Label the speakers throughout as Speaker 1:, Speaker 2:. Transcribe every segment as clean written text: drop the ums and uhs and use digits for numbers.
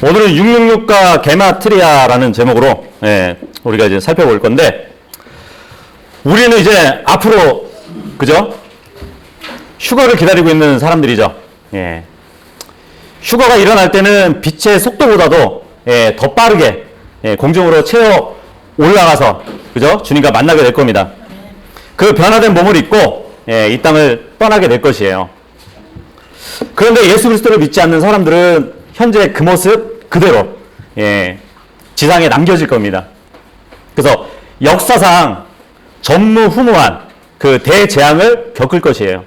Speaker 1: 오늘은 666과 게마트리아라는 제목으로 우리가 이제 살펴볼 건데, 우리는 이제 앞으로 그죠? 휴거를 기다리고 있는 사람들이죠. 휴거가 일어날 때는 빛의 속도보다도 더 빠르게 공중으로 채워 올라가서 그죠? 주님과 만나게 될 겁니다. 그 변화된 몸을 입고 이 땅을 떠나게 될 것이에요. 그런데 예수 그리스도를 믿지 않는 사람들은 현재 그 모습 그대로 지상에 남겨질 겁니다. 그래서 역사상 전무후무한 그 대재앙을 겪을 것이에요.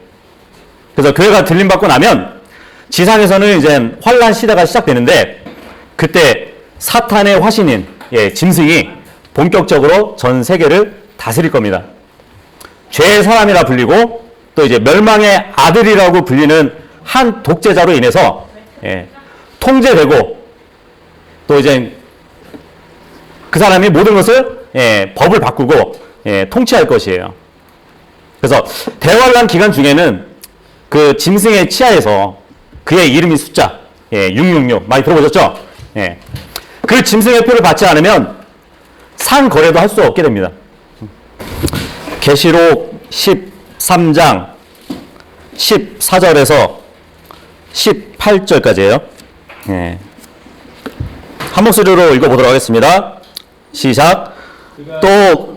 Speaker 1: 그래서 교회가 들림받고 나면 지상에서는 이제 환란 시대가 시작되는데, 그때 사탄의 화신인 짐승이 본격적으로 전 세계를 다스릴 겁니다. 죄의 사람이라 불리고 또 이제 멸망의 아들이라고 불리는 한 독재자로 인해서 통제되고, 또 이제 그 사람이 모든 것을 법을 바꾸고 통치할 것이에요. 그래서 대환란 기간 중에는 그 짐승의 치아에서 그의 이름이 숫자 666 많이 들어보셨죠? 그 짐승의 표를 받지 않으면 상 거래도 할 수 없게 됩니다. 계시록 13장 14절에서 18절까지예요. 한 목소리로 읽어보도록 하겠습니다. 시작. 또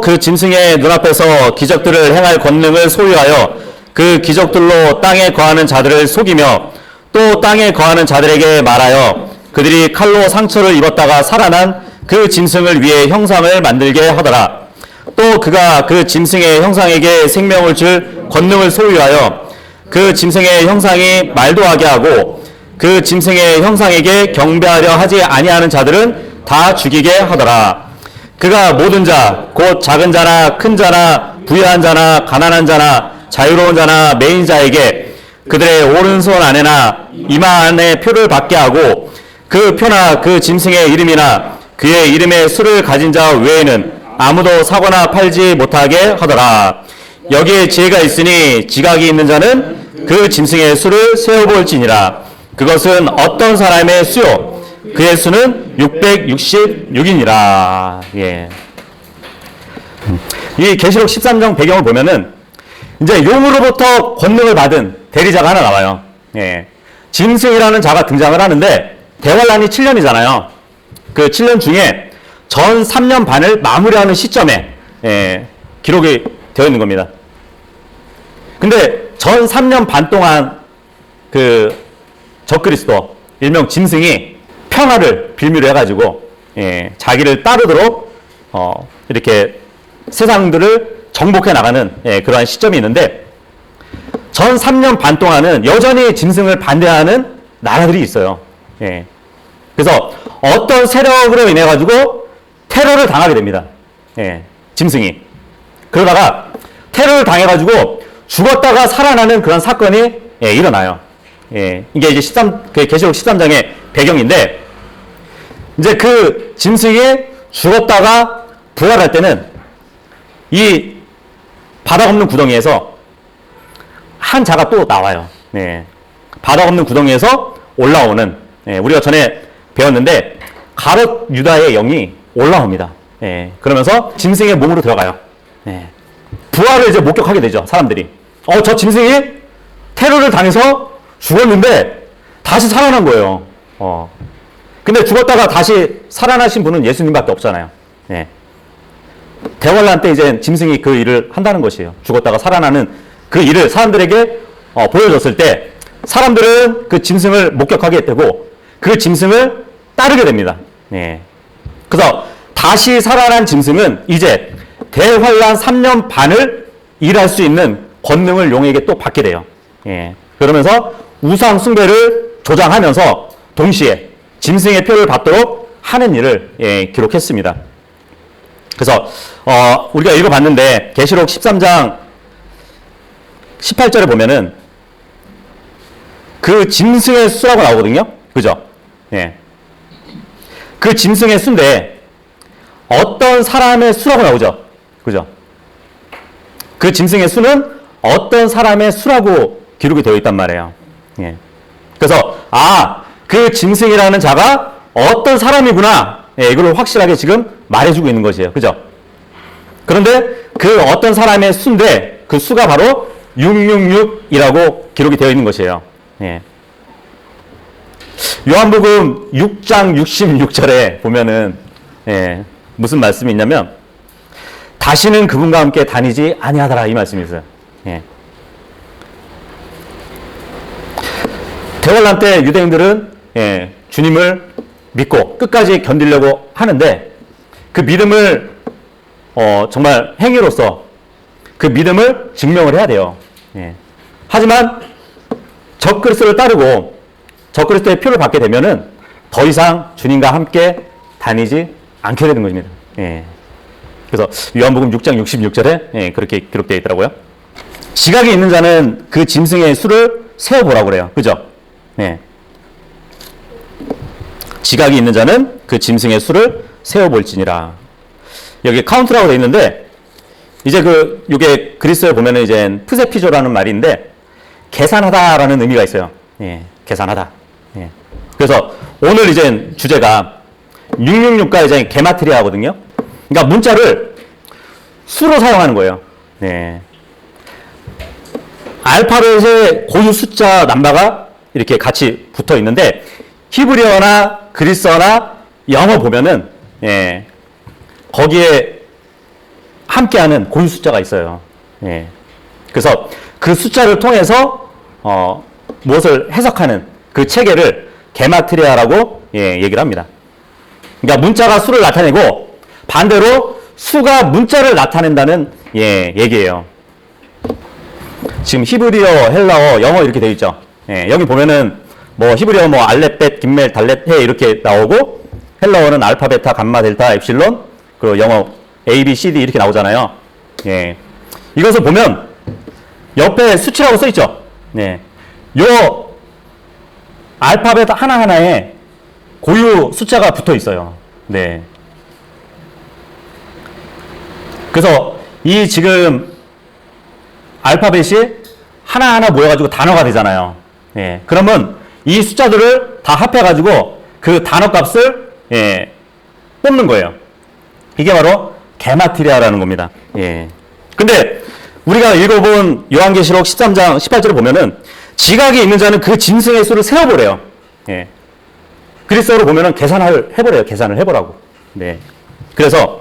Speaker 1: 그 짐승의 눈앞에서 기적들을 행할 권능을 소유하여 그 기적들로 땅에 거하는 자들을 속이며 또 땅에 거하는 자들에게 말하여 그들이 칼로 상처를 입었다가 살아난 그 짐승을 위해 형상을 만들게 하더라. 또 그가 그 짐승의 형상에게 생명을 줄 권능을 소유하여 그 짐승의 형상이 말도 하게 하고 그 짐승의 형상에게 경배하려 하지 아니하는 자들은 다 죽이게 하더라. 그가 모든 자, 곧 작은 자나 큰 자나 부유한 자나 가난한 자나 자유로운 자나 매인 자에게 그들의 오른손 안에나 이마 안에 표를 받게 하고 그 표나 그 짐승의 이름이나 그의 이름의 수를 가진 자 외에는 아무도 사거나 팔지 못하게 하더라. 여기에 지혜가 있으니 지각이 있는 자는 그 짐승의 수를 세어볼지니라. 그것은 어떤 사람의 수요? 그의 수는 666이니라. 이 계시록 13장 배경을 보면은 이제 용으로부터 권능을 받은 대리자가 하나 나와요. 짐승이라는 자가 등장을 하는데, 대환란이 7년이잖아요. 그 7년 중에 전 3년 반을 마무리하는 시점에 기록이 되어 있는 겁니다. 근데 전 3년 반 동안 그 적그리스도 일명 짐승이 평화를 빌미로 해가지고 자기를 따르도록 이렇게 세상들을 정복해 나가는 그러한 시점이 있는데, 전 3년 반 동안은 여전히 짐승을 반대하는 나라들이 있어요. 그래서 어떤 세력으로 인해 가지고 테러를 당하게 됩니다. 짐승이. 그러다가 테러를 당해 가지고 죽었다가 살아나는 그런 사건이 일어나요. 이게 이제 계시록 13장의 배경인데, 이제 그 짐승이 죽었다가 부활할 때는 이 바닥 없는 구덩이에서 한 자가 또 나와요. 바닥 없는 구덩이에서 올라오는, 우리가 전에 배웠는데 가롯 유다의 영이 올라옵니다. 그러면서 짐승의 몸으로 들어가요. 부활을 이제 목격하게 되죠, 사람들이. 저 짐승이 테러를 당해서 죽었는데 다시 살아난 거예요. 근데 죽었다가 다시 살아나신 분은 예수님밖에 없잖아요. 대환란 때 이제 짐승이 그 일을 한다는 것이에요. 죽었다가 살아나는 그 일을 사람들에게 보여줬을 때 사람들은 그 짐승을 목격하게 되고 그 짐승을 따르게 됩니다. 그래서 다시 살아난 짐승은 이제 대환란 3년 반을 일할 수 있는 권능을 용에게 또 받게 돼요. 그러면서 우상 숭배를 조장하면서 동시에 짐승의 표를 받도록 하는 일을 기록했습니다. 그래서 우리가 읽어봤는데 계시록 13장 18절에 보면은 그 짐승의 수라고 나오거든요. 그죠? 그 짐승의 수인데 어떤 사람의 수라고 나오죠. 그죠? 그 짐승의 수는 어떤 사람의 수라고 기록이 되어 있단 말이에요. 그래서 그 짐승이라는 자가 어떤 사람이구나. 예, 이걸 확실하게 지금 말해주고 있는 것이에요. 그죠? 그런데 그 어떤 사람의 수인데 그 수가 바로 666이라고 기록이 되어 있는 것이에요. 예. 요한복음 6장 66절에 보면은 예, 무슨 말씀이 있냐면 다시는 그분과 함께 다니지 아니하더라 이 말씀이 있어요. 예. 대환란 때 유대인들은 예, 주님을 믿고 끝까지 견디려고 하는데 그 믿음을 정말 행위로서 그 믿음을 증명을 해야 돼요. 예. 하지만 적그리스도를 따르고 적그리스도의 표를 받게 되면은 더 이상 주님과 함께 다니지 않게 되는 것입니다. 예. 그래서 요한복음 6장 66절에 예, 그렇게 기록되어 있더라고요. 지각이 있는 자는 그 짐승의 수를 세어보라고 그래요. 그죠? 예. 지각이 있는 자는 그 짐승의 수를 세어볼지니라. 여기 카운트라고 되어 있는데 이제 요게 그리스어에 보면은 이제 프세피조라는 말인데 계산하다라는 의미가 있어요. 예, 계산하다. 예. 그래서 오늘 이제 주제가 666과 이제 게마트리아거든요. 그러니까 문자를 수로 사용하는 거예요. 네. 알파벳의 고유 숫자 남바가 이렇게 같이 붙어 있는데 히브리어나 그리스어나 영어 보면은 예, 거기에 함께하는 고유 숫자가 있어요. 예. 그래서 그 숫자를 통해서 무엇을 해석하는 그 체계를 게마트리아라고 예, 얘기를 합니다. 그러니까 문자가 수를 나타내고 반대로 수가 문자를 나타낸다는 예, 얘기예요. 지금 히브리어, 헬라어, 영어 이렇게 되어 있죠. 예, 여기 보면은 뭐 히브리어 뭐 알렙, 김멜, 달렛, 해 이렇게 나오고 헬라어는 알파, 베타, 감마, 델타, 엡실론 그리고 영어 A, B, C, D 이렇게 나오잖아요. 예, 이것을 보면 옆에 수치라고 써 있죠. 네, 요 알파벳 하나하나에 고유 숫자가 붙어 있어요. 네. 그래서 이 지금 알파벳이 하나하나 모여가지고 단어가 되잖아요. 예. 그러면 이 숫자들을 다 합해가지고 그 단어 값을 예, 뽑는 거예요. 이게 바로 게마트리아라는 겁니다. 예. 근데 우리가 읽어본 요한계시록 13장 18절을 보면은 지각이 있는 자는 그 짐승의 수를 세어보래요. 예. 그리스어로 보면은 계산을 해보래요. 계산을 해보라고. 네. 그래서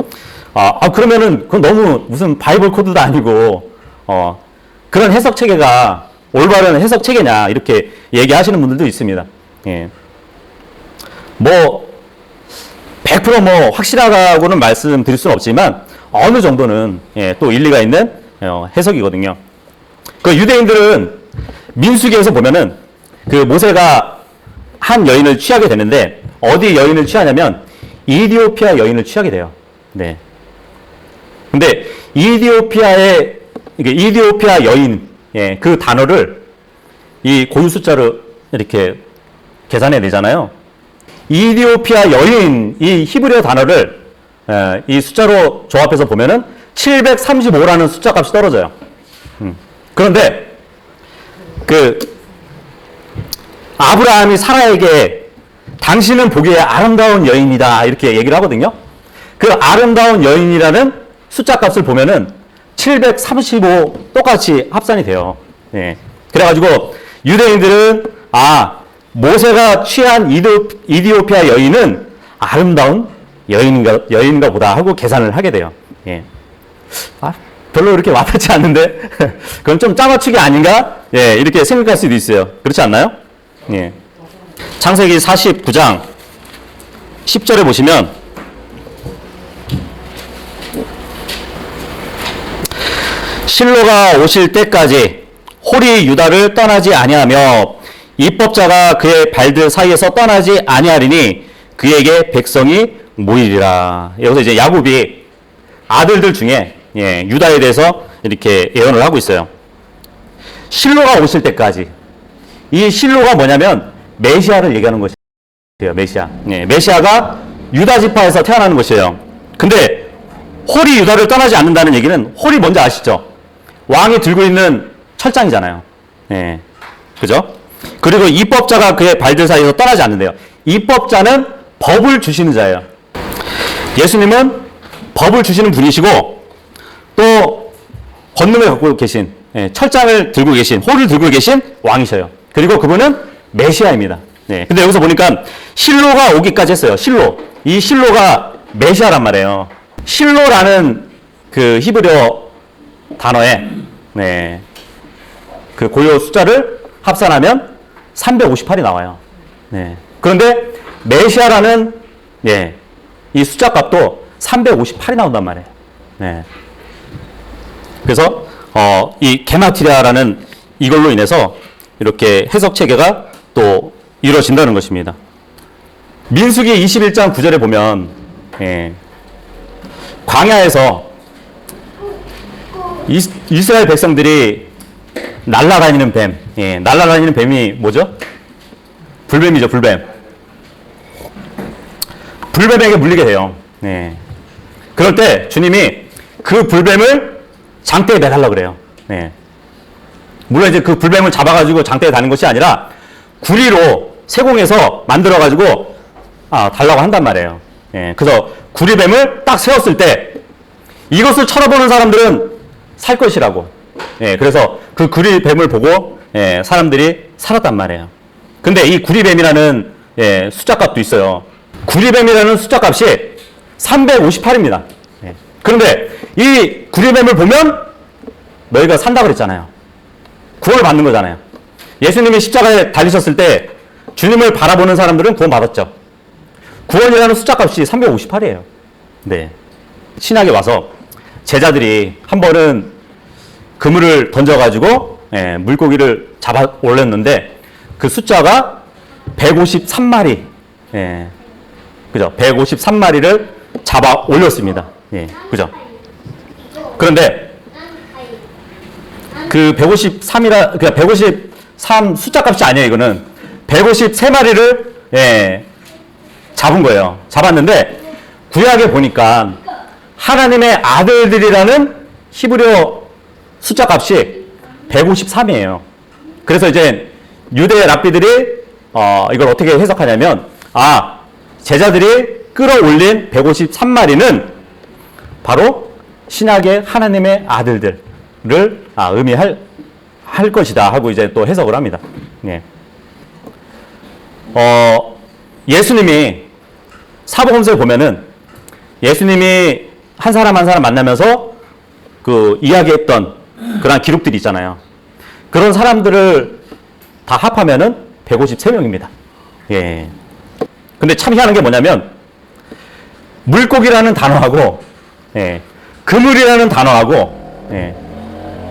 Speaker 1: 그러면은 그건 너무 무슨 바이블 코드도 아니고 그런 해석 체계가 올바른 해석 체계냐 이렇게 얘기하시는 분들도 있습니다. 예. 뭐 100% 확실하다고는 말씀드릴 수는 없지만 어느 정도는 예, 또 일리가 있는 해석이거든요. 그 유대인들은 민수기에서 보면은 그 모세가 한 여인을 취하게 되는데 어디 여인을 취하냐면 이디오피아 여인을 취하게 돼요. 네. 근데 이디오피아 여인 예, 그 단어를 이 고유 숫자로 이렇게 계산해 내잖아요. 이디오피아 여인 이 히브리어 단어를 이 숫자로 조합해서 보면은 735라는 숫자 값이 떨어져요. 그런데 그 아브라함이 사라에게 당신은 보기에 아름다운 여인이다 이렇게 얘기를 하거든요. 그 아름다운 여인이라는 숫자 값을 보면은 735 똑같이 합산이 돼요. 예. 그래가지고 유대인들은 모세가 취한 이디오피아 여인은 아름다운 여인인가 보다 하고 계산을 하게 돼요. 예. 별로 이렇게 와닿지 않는데 그건 좀 짜맞추기 아닌가? 예, 이렇게 생각할 수도 있어요. 그렇지 않나요? 예. 창세기 49장 10절에 보시면 실로가 오실 때까지 홀이 유다를 떠나지 아니하며 입법자가 그의 발들 사이에서 떠나지 아니하리니 그에게 백성이 모이리라. 여기서 이제 야곱이 아들들 중에 예, 유다에 대해서 이렇게 예언을 하고 있어요. 실로가 오실 때까지. 이 실로가 뭐냐면 메시아를 얘기하는 것이에요. 메시아. 예, 메시아가 유다 지파에서 태어나는 것이에요. 근데 홀이 유다를 떠나지 않는다는 얘기는 홀이 뭔지 아시죠? 왕이 들고 있는 철장이잖아요. 예, 그죠? 그리고 입법자가 그의 발들 사이에서 떠나지 않는데요. 입법자는 법을 주시는 자예요. 예수님은 법을 주시는 분이시고 또 권능을 갖고 계신, 철장을 들고 계신, 호를 들고 계신 왕이셔요. 그리고 그분은 메시아입니다. 근데 여기서 보니까 실로가 오기까지 했어요. 실로. 이 실로가 메시아란 말이에요. 실로라는 그 히브리어 단어에 그 고유 숫자를 합산하면 358이 나와요. 그런데 메시아라는 이 숫자 값도 358이 나온단 말이에요. 그래서 이 게마트리아라는 이걸로 인해서 이렇게 해석 체계가 또 이루어진다는 것입니다. 민수기 21장 9절에 보면 광야에서 이스라엘 백성들이 날아다니는 뱀, 날아다니는 뱀이 뭐죠? 불뱀이죠, 불뱀. 불뱀에게 물리게 돼요. 그럴 때 주님이 그 불뱀을 장대에 매달라고 그래요. 물론 이제 그 불뱀을 잡아가지고 장대에 다는 것이 아니라 구리로 세공해서 만들어가지고 달라고 한단 말이에요. 그래서 구리뱀을 딱 세웠을 때 이것을 쳐다보는 사람들은 살 것이라고. 그래서 그 구리뱀을 보고 사람들이 살았단 말이에요. 근데 이 구리뱀이라는 숫자 값도 있어요. 구리뱀이라는 숫자 값이 358입니다. 그런데 이 구리뱀을 보면 너희가 산다 그랬잖아요. 구원을 받는 거잖아요. 예수님이 십자가에 달리셨을 때 주님을 바라보는 사람들은 구원 받았죠. 구원이라는 숫자 값이 358이에요. 신약에 와서 제자들이 한 번은 그물을 던져가지고 물고기를 잡아 올렸는데 그 숫자가 153마리, 그죠? 153마리를 잡아 올렸습니다. 그죠? 그런데 그 153이라, 그냥 153 숫자 값이 아니에요, 이거는. 153마리를, 잡은 거예요. 잡았는데, 구약에 보니까 하나님의 아들들이라는 히브리어 숫자 값이 153이에요. 그래서 이제 유대 랍비들이, 이걸 어떻게 해석하냐면, 제자들이 끌어올린 153마리는 바로 신약의 하나님의 아들들을 의미할 것이다 하고 이제 또 해석을 합니다. 예수님이 사복음서에 보면은 예수님이 한 사람 한 사람 만나면서 그 이야기했던 그런 기록들이 있잖아요. 그런 사람들을 다 합하면은 153명입니다. 근데 참 희한한 게 뭐냐면 물고기라는 단어하고 그물이라는 단어하고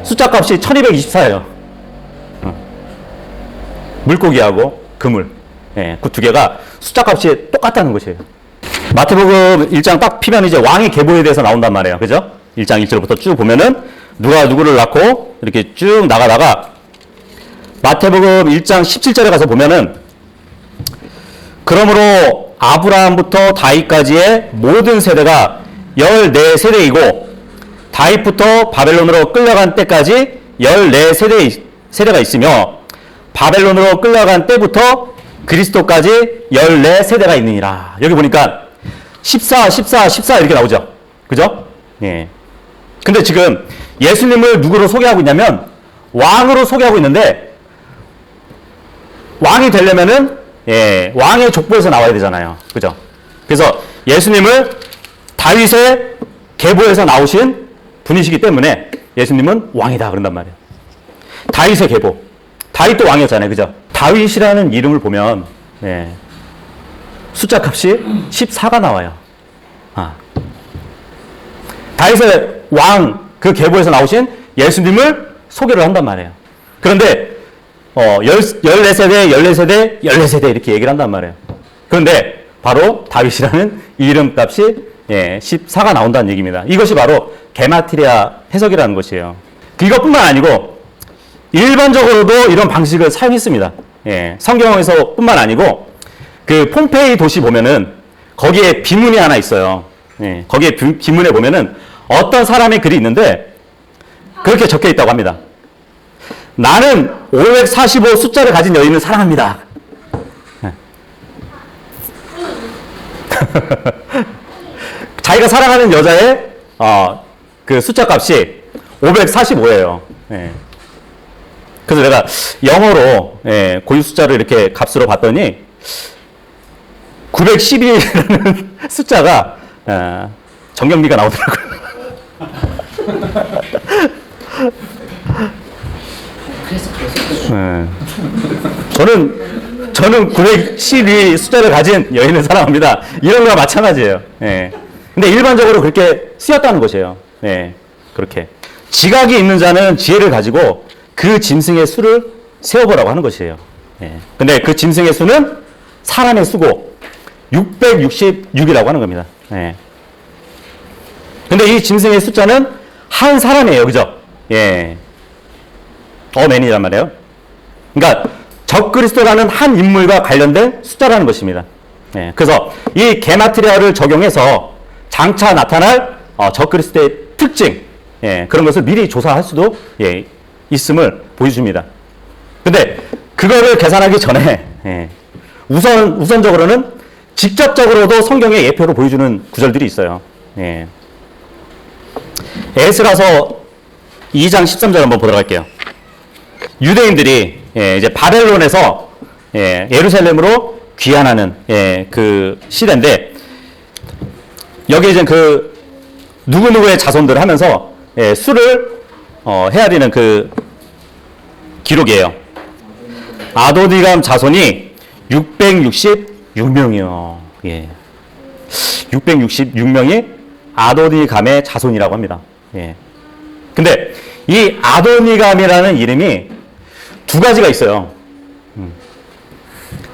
Speaker 1: 숫자 값이 1224예요. 물고기하고 그물. 그 두 개가 숫자 값이 똑같다는 것이에요. 마태복음 1장 딱 피면 이제 왕의 계보에 대해서 나온단 말이에요. 그죠? 1장 1절부터 쭉 보면은 누가 누구를 낳고 이렇게 쭉 나가다가 마태복음 1장 17절에 가서 보면은 그러므로 아브라함부터 다윗까지의 모든 세대가 14세대이고 다윗부터 바벨론으로 끌려간 때까지 14세대가 있으며 바벨론으로 끌려간 때부터 그리스도까지 14세대가 있느니라. 여기 보니까 14 이렇게 나오죠. 그죠? 근데 지금 예수님을 누구로 소개하고 있냐면 왕으로 소개하고 있는데 왕이 되려면은 왕의 족보에서 나와야 되잖아요. 그죠? 그래서 예수님을 다윗의 계보에서 나오신 분이시기 때문에 예수님은 왕이다 그런단 말이에요. 다윗의 계보. 다윗도 왕이었잖아요. 그죠? 다윗이라는 이름을 보면 숫자 값이 14가 나와요. 다윗의 왕 그 계보에서 나오신 예수님을 소개를 한단 말이에요. 그런데 14세대 이렇게 얘기를 한단 말이에요. 그런데 바로 다윗이라는 이름값이 14가 나온다는 얘기입니다. 이것이 바로 게마트리아 해석이라는 것이에요. 이것뿐만 아니고 일반적으로도 이런 방식을 사용했습니다. 성경에서 뿐만 아니고 그 폼페이 도시 보면은 거기에 비문이 하나 있어요. 거기에 비문에 보면은 어떤 사람의 글이 있는데 그렇게 적혀 있다고 합니다. 나는 545 숫자를 가진 여인을 사랑합니다. 자기가 사랑하는 여자의 그 숫자 값이 545예요. 예. 그래서 내가 영어로 고유 숫자를 이렇게 값으로 봤더니 912라는 숫자가 정경미가 나오더라고요. 저는 912 숫자를 가진 여인을 사랑합니다. 이런 거와 마찬가지예요. 예. 근데 일반적으로 그렇게 쓰였다는 것이에요. 예. 그렇게. 지각이 있는 자는 지혜를 가지고 그 짐승의 수를 세어보라고 하는 것이에요. 예. 근데 그 짐승의 수는 사람의 수고 666이라고 하는 겁니다. 예. 근데 이 짐승의 숫자는 한 사람이에요. 그죠? 예. 어맨이란 말이에요. 그러니까 적그리스도라는 한 인물과 관련된 숫자라는 것입니다. 예. 그래서 이 게마트리아를 적용해서 장차 나타날 적그리스도의 특징, 예. 그런 것을 미리 조사할 수도 있음을 보여줍니다. 근데 그거를 계산하기 전에 우선적으로는 직접적으로도 성경의 예표로 보여주는 구절들이 있어요. 예. 에스라서 2장 13절 한번 보도록 할게요. 유대인들이 이제 바벨론에서 예루살렘으로 귀환하는 그 시대인데 여기 이제 그 누구누구의 자손들을 하면서 수를 헤아리는 그 기록이에요. 아도니감 자손이 666명이요. 예. 666명이 아도니감의 자손이라고 합니다. 예. 근데 이 아도니감이라는 이름이 두 가지가 있어요.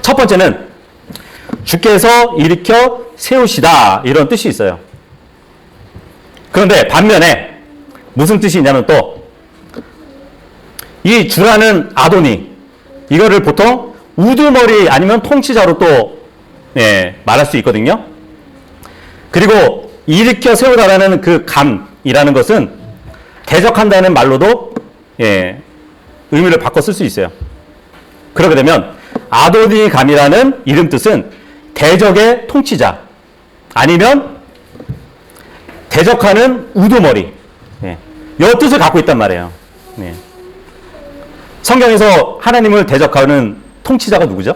Speaker 1: 첫 번째는 주께서 일으켜 세우시다 이런 뜻이 있어요. 그런데 반면에 무슨 뜻이 있냐면 또 이 주라는 아도니 이거를 보통 우두머리 아니면 통치자로 또 말할 수 있거든요. 그리고 일으켜 세우다라는 그 감이라는 것은 대적한다는 말로도 의미를 바꿔 쓸 수 있어요. 그렇게 되면 아도니 감이라는 이름 뜻은 대적의 통치자 아니면 대적하는 우두머리 이 뜻을 갖고 있단 말이에요. 성경에서 하나님을 대적하는 통치자가 누구죠?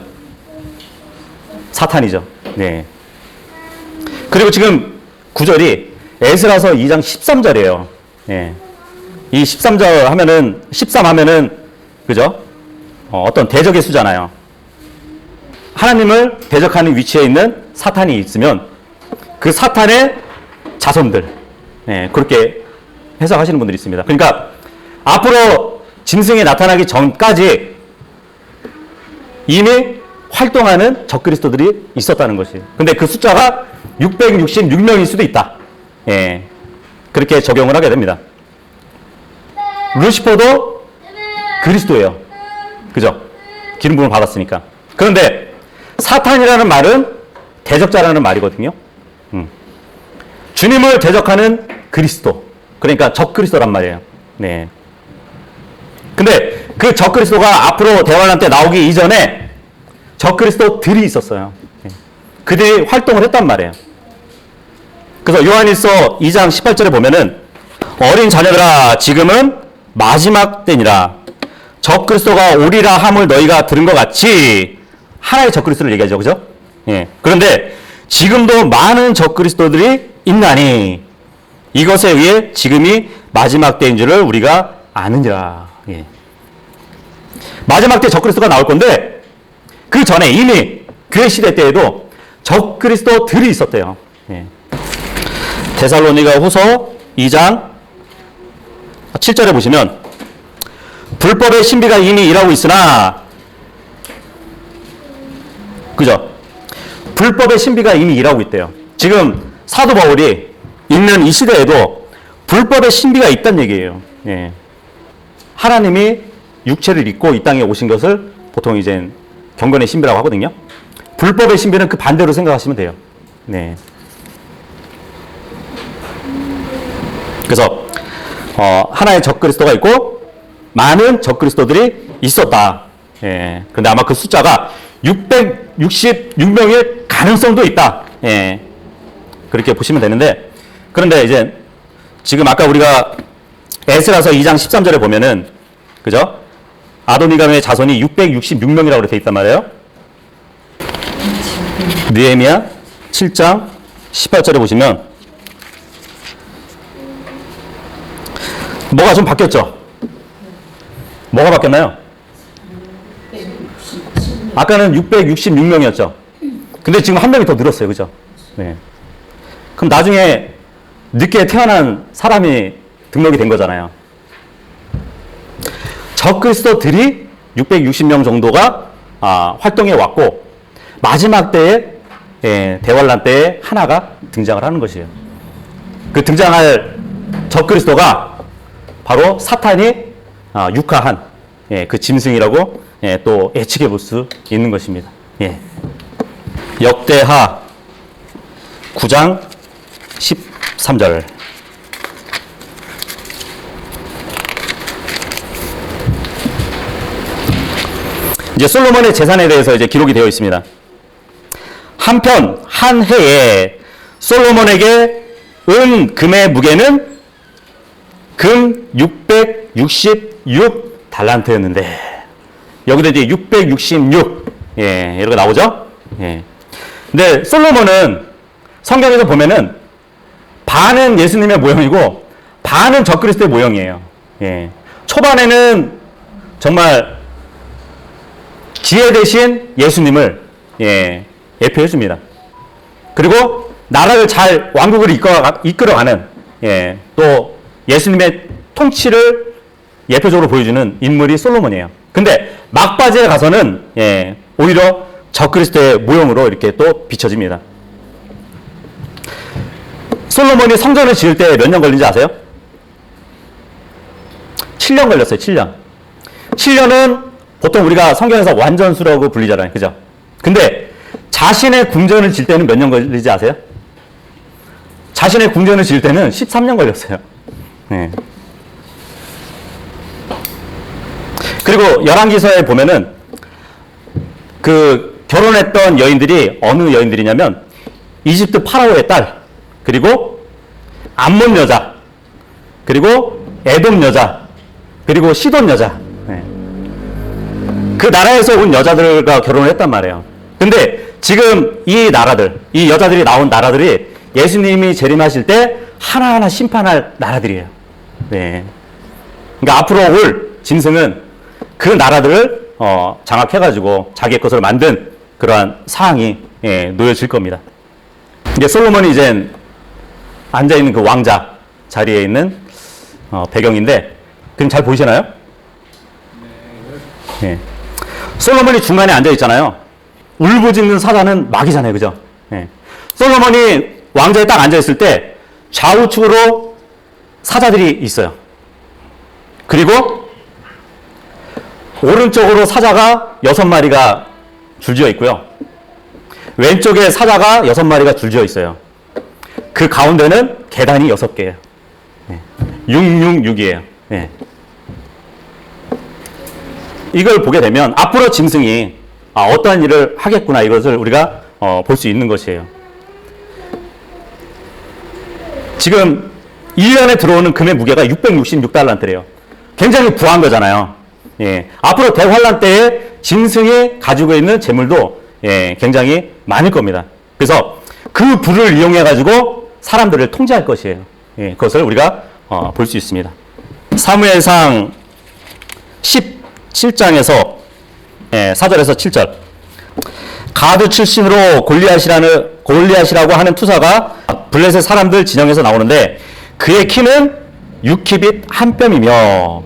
Speaker 1: 사탄이죠. 네. 그리고 지금 구절이 에스라서 2장 13절이에요. 이 13절 하면은 13 하면은 그죠? 어떤 대적의 수잖아요. 하나님을 대적하는 위치에 있는 사탄이 있으면 그 사탄의 자손들 그렇게 해석하시는 분들이 있습니다. 그러니까 앞으로 짐승이 나타나기 전까지 이미 활동하는 적그리스도들이 있었다는 것이에요. 근데 그 숫자가 666명일 수도 있다. 그렇게 적용을 하게 됩니다. 루시퍼도 그리스도예요. 그죠? 기름 부음을 받았으니까. 그런데 사탄이라는 말은 대적자라는 말이거든요. 주님을 대적하는 그리스도. 그러니까 적그리스도란 말이에요. 네. 근데 그 적그리스도가 앞으로 대환란 때 나오기 이전에 적그리스도들이 있었어요. 그들이 활동을 했단 말이에요. 그래서 요한일서 2장 18절에 보면은 어린 자녀들아 지금은 마지막 때니라 적그리스도가 오리라 함을 너희가 들은 것 같이 하나의 적그리스도를 얘기하죠. 그죠? 그런데 지금도 많은 적그리스도들이 있나니 이것에 의해 지금이 마지막 때인 줄을 우리가 아느니라. 마지막 때 적그리스도가 나올 건데 그 전에 이미 그의 시대 때에도 적그리스도들이 있었대요. 데살로니가 후서 2장 7절에 보시면 불법의 신비가 이미 일하고 있으나 그죠? 불법의 신비가 이미 일하고 있대요. 지금 사도 바울이 있는 이 시대에도 불법의 신비가 있다는 얘기예요. 하나님이 육체를 입고 이 땅에 오신 것을 보통 이제 경건의 신비라고 하거든요. 불법의 신비는 그 반대로 생각하시면 돼요. 그래서 하나의 적그리스도가 있고 많은 적그리스도들이 있었다. 예. 근데 아마 그 숫자가 666명일 가능성도 있다. 예. 그렇게 보시면 되는데, 그런데 이제 지금 아까 우리가 에스라서 2장 13절에 보면은, 그죠? 아도니감의 자손이 666명이라고 되어 있단 말이에요. 느헤미야 7장 18절에 보시면 뭐가 좀 바뀌었죠? 뭐가 바뀌었나요? 아까는 666명이었죠. 근데 지금 한 명이 더 늘었어요. 그죠? 네. 그럼 나중에 늦게 태어난 사람이 등록이 된 거잖아요. 적그리스도들이 660명 정도가 활동해 왔고, 마지막 때에 대환란 때에 하나가 등장을 하는 것이에요. 그 등장할 적그리스도가 바로 사탄이 육화한 그 짐승이라고 또 예측해 볼 수 있는 것입니다. 역대하 9장 13절. 이제 솔로몬의 재산에 대해서 이제 기록이 되어 있습니다. 한편 한 해에 솔로몬에게 은 금의 무게는 금 666 달란트였는데, 여기도 이제 666 이렇게 나오죠. 근데 솔로몬은 성경에서 보면은 반은 예수님의 모형이고 반은 적그리스도의 모형이에요. 초반에는 정말 지혜 대신 예수님을 예표해 줍니다. 그리고 나라를 잘 왕국을 이끌어가는 또 예수님의 통치를 예표적으로 보여주는 인물이 솔로몬이에요. 근데 막바지에 가서는 오히려 적그리스도의 모형으로 이렇게 또 비춰집니다. 솔로몬이 성전을 지을 때 몇 년 걸린지 아세요? 7년 걸렸어요. 7년. 7년은 보통 우리가 성경에서 완전수라고 불리잖아요. 그죠? 근데 자신의 궁전을 지을 때는 몇 년 걸리지 아세요? 자신의 궁전을 지을 때는 13년 걸렸어요. 그리고 열왕기서에 보면은 그 결혼했던 여인들이 어느 여인들이냐면 이집트 파라오의 딸, 그리고 암몬 여자, 그리고 에돔 여자, 그리고 시돈 여자, 그 나라에서 온 여자들과 결혼을 했단 말이에요. 근데 지금 이 나라들, 이 여자들이 나온 나라들이 예수님이 재림하실 때 하나하나 심판할 나라들이에요. 그러니까 앞으로 올 짐승은 그 나라들을 장악해가지고 자기의 것으로 만든 그러한 상황이 놓여질 겁니다. 이제 솔로몬이 이제 앉아있는 그 왕자 자리에 있는 배경인데, 그럼 잘 보이시나요? 솔로몬이 중간에 앉아있잖아요. 울부짖는 사자는 막이잖아요. 그죠? 솔로몬이 왕자에 딱 앉아있을 때 좌우측으로 사자들이 있어요. 그리고 오른쪽으로 사자가 6마리가 줄지어 있고요. 왼쪽에 사자가 6마리가 줄지어 있어요. 그 가운데는 계단이 6개예요. 666이에요. 이걸 보게 되면 앞으로 짐승이 어떠한 일을 하겠구나, 이것을 우리가 볼 수 있는 것이에요. 지금 1년에 들어오는 금의 무게가 666달란트래요. 굉장히 부한 거잖아요. 앞으로 대환란 때에 짐승이 가지고 있는 재물도 굉장히 많을 겁니다. 그래서 그 부를 이용해 가지고 사람들을 통제할 것이에요. 그것을 우리가 볼 수 있습니다. 사무엘상 17장에서 4절에서 7절. 가드 출신으로 골리앗이라고 하는 투사가 블레셋 사람들 진영에서 나오는데, 그의 키는 6키빗 한 뼘이며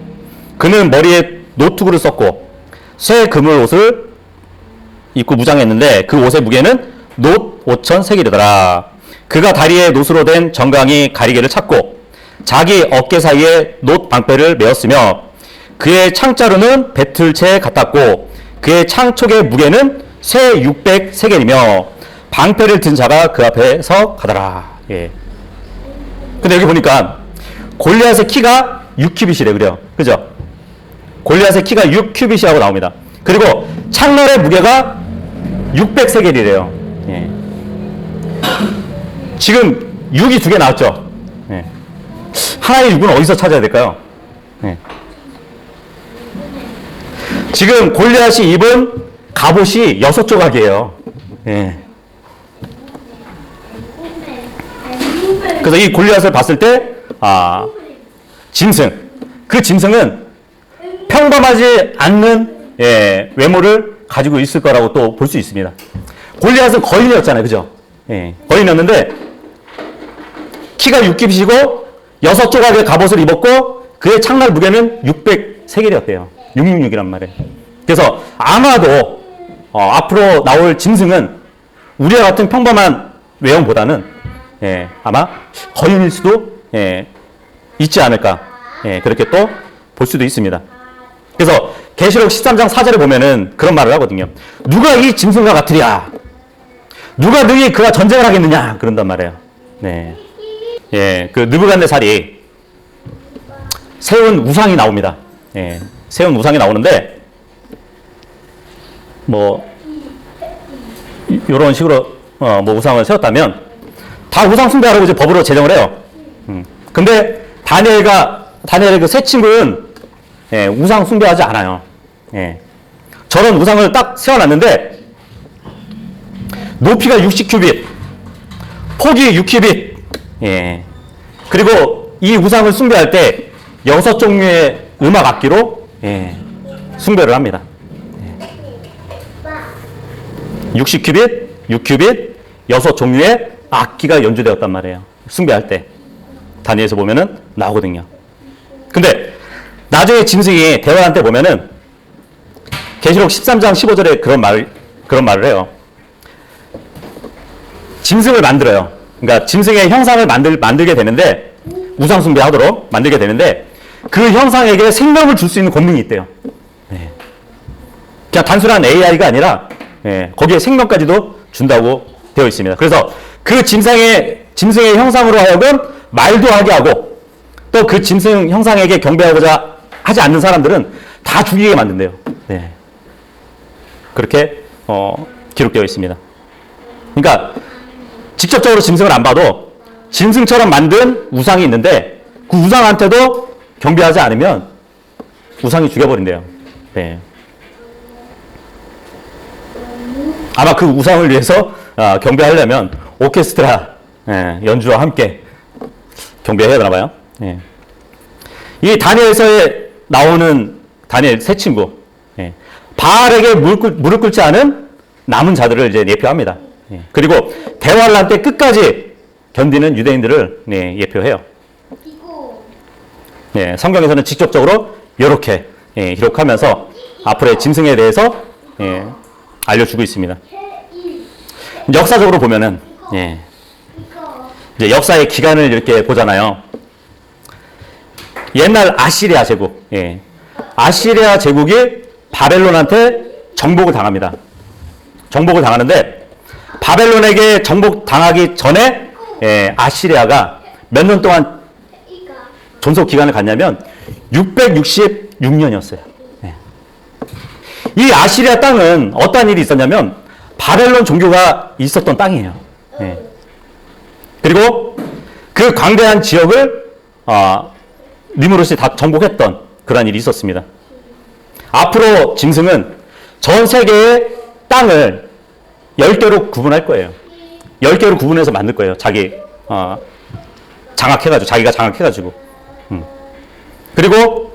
Speaker 1: 그는 머리에 노투구를 썼고 쇠 그물 옷을 입고 무장했는데 그 옷의 무게는 놋 5천 세겔이더라. 그가 다리에 놋으로 된 정강이 가리개를 찾고 자기 어깨 사이에 놋 방패를 메었으며 그의 창자루는 배틀채에 같았고 그의 창촉의 무게는 쇠 600 세겔이며 방패를 든 자가 그 앞에서 가더라. 근데 여기 보니까 골리앗의 키가 6키빗이래. 그죠? 골리앗의 키가 6큐빗이라고 나옵니다. 그리고 창날의 무게가 600세겔이래요. 예. 지금 6이 2개 나왔죠. 예. 하나의 6은 어디서 찾아야 될까요? 예. 지금 골리앗이 입은 갑옷이 6조각이에요. 예. 그래서 이 골리앗을 봤을 때, 짐승. 그 짐승은 평범하지 않는, 예, 외모를 가지고 있을 거라고 또 볼 수 있습니다. 골리앗은 거인이었잖아요. 그죠? 예, 거인이었는데, 키가 6깁이시고, 6조각의 갑옷을 입었고, 그의 창날 무게는 600세겔이었대요. 666이란 말이에요. 그래서 아마도, 앞으로 나올 짐승은 우리와 같은 평범한 외형보다는, 예, 아마 거인일 수도, 예, 있지 않을까. 예, 그렇게 또 볼 수도 있습니다. 그래서 계시록 13장 4절에 보면은 그런 말을 하거든요. 누가 이 짐승과 같으랴? 누가 능히 그와 전쟁을 하겠느냐? 그런단 말이에요. 네. 예, 그 느부갓네살이 세운 우상이 나옵니다. 예, 세운 우상이 나오는데 뭐 이런 식으로 뭐 우상을 세웠다면 다 우상 숭배하라고 이제 법으로 제정을 해요. 근데 다니엘의 그 세 친구는, 예, 우상 숭배하지 않아요. 예. 저런 우상을 딱 세워놨는데 높이가 60큐빗, 폭이 6큐빗, 예. 그리고 이 우상을 숭배할 때 6종류의 음악 악기로, 예, 숭배를 합니다. 예. 60큐빗, 6큐빗, 6종류의 악기가 연주되었단 말이에요. 숭배할 때. 다니엘에서 보면은 나오거든요. 근데 나중에 짐승이 대화할 때 보면은 계시록 13장 15절에 그런 말을 해요. 짐승을 만들어요. 그러니까 짐승의 형상을 만들게 되는데, 우상 숭배하도록 만들게 되는데, 그 형상에게 생명을 줄 수 있는 권능이 있대요. 네. 그냥 단순한 AI가 아니라, 예, 거기에 생명까지도 준다고 되어 있습니다. 그래서 그 짐승의 형상으로 하여금 말도 하게 하고, 또 그 짐승 형상에게 경배하고자 하지 않는 사람들은 다 죽이게 만든대요. 네. 그렇게 기록되어 있습니다. 그러니까 직접적으로 짐승을 안 봐도 짐승처럼 만든 우상이 있는데 그 우상한테도 경배하지 않으면 우상이 죽여버린대요. 네. 아마 그 우상을 위해서 경배하려면 오케스트라, 예, 연주와 함께 경배해야 되나 봐요. 예. 이 다니엘서에 나오는 다니엘 세 친구, 예, 바알에게 무릎 꿇지 않은 남은 자들을 이제 예표합니다. 예. 그리고 대환란 때 끝까지 견디는 유대인들을, 네, 예표해요. 예, 성경에서는 직접적으로 이렇게, 예, 기록하면서 앞으로의 짐승에 대해서, 예, 알려주고 있습니다. 역사적으로 보면은, 예, 이제 역사의 기간을 이렇게 보잖아요. 옛날 아시리아 제국, 예, 아시리아 제국이 바벨론한테 정복을 당합니다. 정복을 당하는데 바벨론에게 정복당하기 전에, 예, 아시리아가 몇 년 동안 존속 기간을 갖냐면 666년이었어요. 예. 이 아시리아 땅은 어떤 일이 있었냐면 바벨론 종교가 있었던 땅이에요. 예. 그리고 그 광대한 지역을 니무롯이 다 정복했던 그런 일이 있었습니다. 앞으로 짐승은 전 세계의 땅을 10개로 구분할 거예요. 10개로 구분해서 만들 거예요. 자기가 장악해가지고. 그리고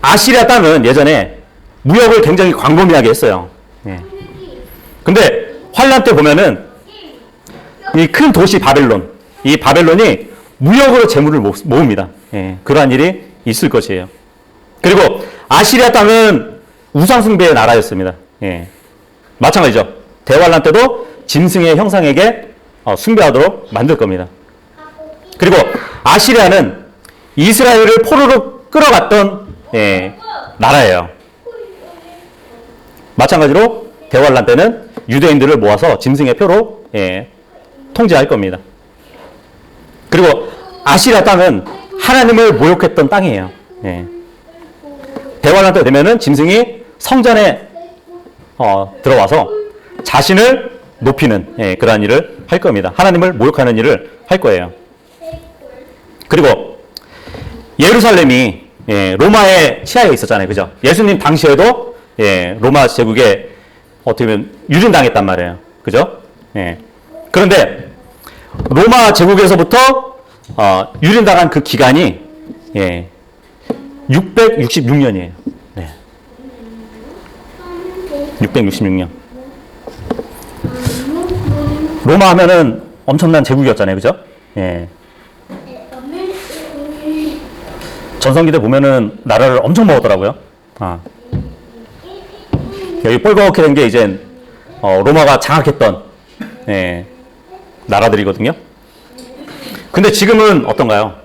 Speaker 1: 아시리아 땅은 예전에 무역을 굉장히 광범위하게 했어요. 예. 근데 환란 때 보면은 이 큰 도시 바벨론, 이 바벨론이 무역으로 재물을 모읍니다. 예, 그러한 일이 있을 것이에요. 그리고 아시리아 땅은 우상숭배의 나라였습니다. 예, 마찬가지죠. 대환란 때도 짐승의 형상에게 숭배하도록 만들 겁니다. 그리고 아시리아는 이스라엘을 포로로 끌어갔던, 예, 나라예요. 마찬가지로 대환란 때는 유대인들을 모아서 짐승의 표로, 예, 통제할 겁니다. 그리고 아시리아 땅은 하나님을 모욕했던 땅이에요. 예. 대환란 때 되면은 짐승이 성전에 들어와서 자신을 높이는 그러한 일을 할 겁니다. 하나님을 모욕하는 일을 할 거예요. 그리고 예루살렘이 로마의 치하에 있었잖아요. 그죠? 예수님 당시에도 로마 제국에 어떻게 보면 유린당했단 말이에요. 그죠? 그런데 로마 제국에서부터 유린당한 그 기간이 666년이에요. 666년. 로마 하면은 엄청난 제국이었잖아요. 그죠? 전성기대 보면은 나라를 엄청 먹었더라고요. 여기 뻘겋게 된 게 이제 로마가 장악했던 나라들이거든요. 근데 지금은 어떤가요?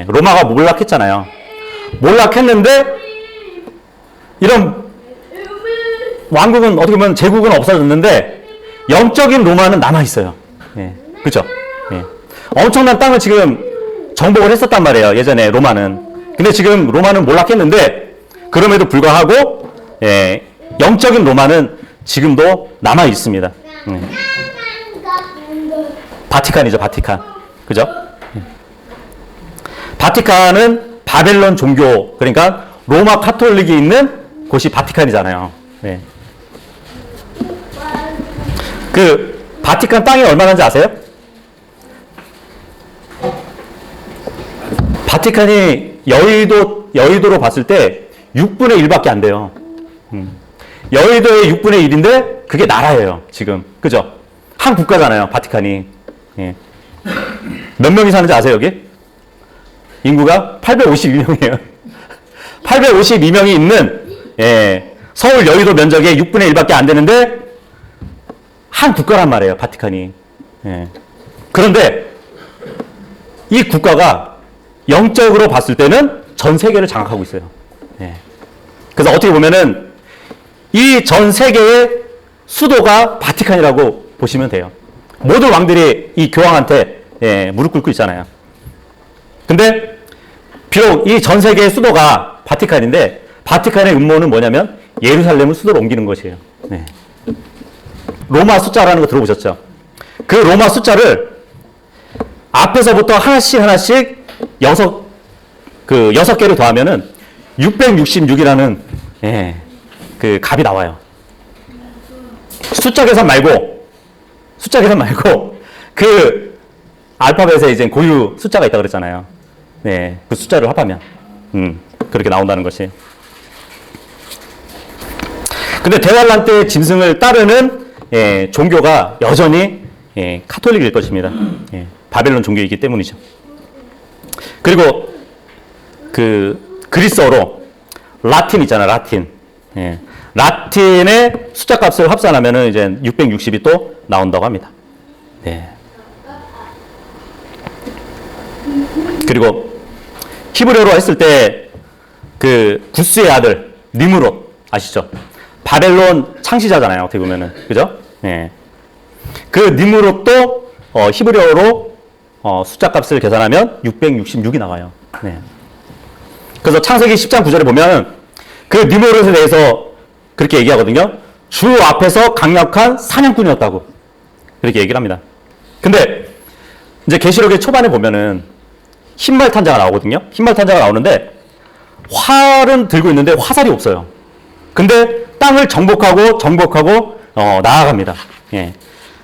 Speaker 1: 로마가 몰락했잖아요. 몰락했는데 이런 왕국은 어떻게 보면 제국은 없어졌는데 영적인 로마는 남아있어요. 그죠? 엄청난 땅을 지금 정복을 했었단 말이에요. 예전에 로마는. 근데 지금 로마는 몰락했는데 그럼에도 불구하고 영적인 로마는 지금도 남아 있습니다. 바티칸이죠, 바티칸. 그죠? 바티칸은 바벨론 종교, 그러니까 로마 카톨릭이 있는 곳이 바티칸이잖아요. 그 바티칸 땅이 얼마나인지 아세요? 바티칸이 여의도로 봤을 때 6분의 1밖에 안 돼요. 여의도의 6분의 1인데 그게 나라예요, 지금. 그죠? 한 국가잖아요, 바티칸이. 몇 명이 사는지 아세요, 여기? 인구가 852명이에요. 852명이 있는, 서울 여의도 면적의 6분의 1밖에 안 되는데, 한 국가란 말이에요, 바티칸이. 그런데, 이 국가가 영적으로 봤을 때는 전 세계를 장악하고 있어요. 그래서 어떻게 보면은, 이 전 세계의 수도가 바티칸이라고 보시면 돼요. 모든 왕들이 이 교황한테 무릎 꿇고 있잖아요. 근데 비록 이 전 세계의 수도가 바티칸인데 바티칸의 음모는 뭐냐면 예루살렘을 수도로 옮기는 것이에요. 로마 숫자라는 거 들어보셨죠? 그 로마 숫자를 앞에서부터 하나씩 6개를 더하면은 666이라는 그 값이 나와요. 숫자 계산 말고 그 알파벳에 이제 고유 숫자가 있다 그랬잖아요. 그 숫자를 합하면 그렇게 나온다는 것이. 근데 대환란 때 짐승을 따르는 종교가 여전히 카톨릭일 것입니다. 바벨론 종교이기 때문이죠. 그리고 그 그리스어로 라틴 있잖아요, 라틴. 라틴의 숫자 값을 합산하면은 이제 660이 또 나온다고 합니다. 그리고 히브리어로 했을 때 그 구스의 아들 니므롯 아시죠? 바벨론 창시자잖아요. 어떻게 보면은 그죠? 그 니므롯도 히브리어로 숫자 값을 계산하면 666이 나와요. 그래서 창세기 10장 9절에 보면 그 니므롯에 대해서 그렇게 얘기하거든요. 주 앞에서 강력한 사냥꾼이었다고 그렇게 얘기를 합니다. 근데 이제 계시록의 초반에 보면은 흰말 탄자가 나오거든요. 흰말 탄자가 나오는데 활은 들고 있는데 화살이 없어요. 근데 땅을 정복하고 나아갑니다.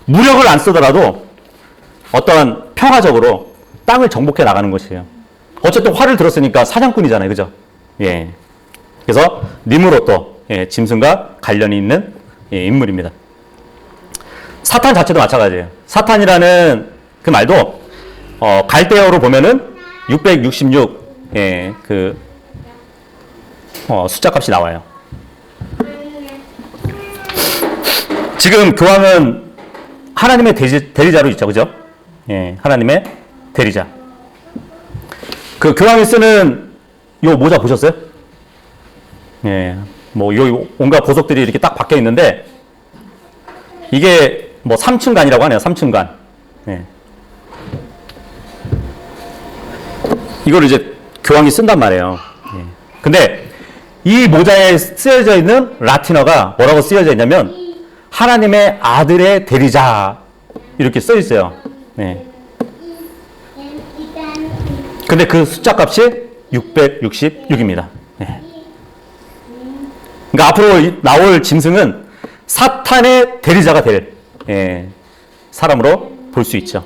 Speaker 1: 무력을 안 쓰더라도 어떠한 평화적으로 땅을 정복해 나가는 것이에요. 어쨌든 활을 들었으니까 사냥꾼이잖아요. 그죠? 그래서 니므롯도 짐승과 관련이 있는 인물입니다. 사탄 자체도 마찬가지예요. 사탄이라는 그 말도 갈대어로 보면은 666 숫자 값이 나와요. 지금 교황은 하나님의 대리자로 있죠, 그죠? 하나님의 대리자. 그 교황이 쓰는 요 모자 보셨어요? 뭐 여기 온갖 보석들이 이렇게 딱 박혀 있는데 이게 뭐 삼층간이라고 하네요. 삼층간. 이걸 이제 교황이 쓴단 말이에요. 근데 이 모자에 쓰여져 있는 라틴어가 뭐라고 쓰여져 있냐면 하나님의 아들의 대리자 이렇게 써 있어요. 네. 근데 그 숫자 값이 666입니다. 네. 그러니까 앞으로 나올 짐승은 사탄의 대리자가 될 사람으로 볼 수 있죠.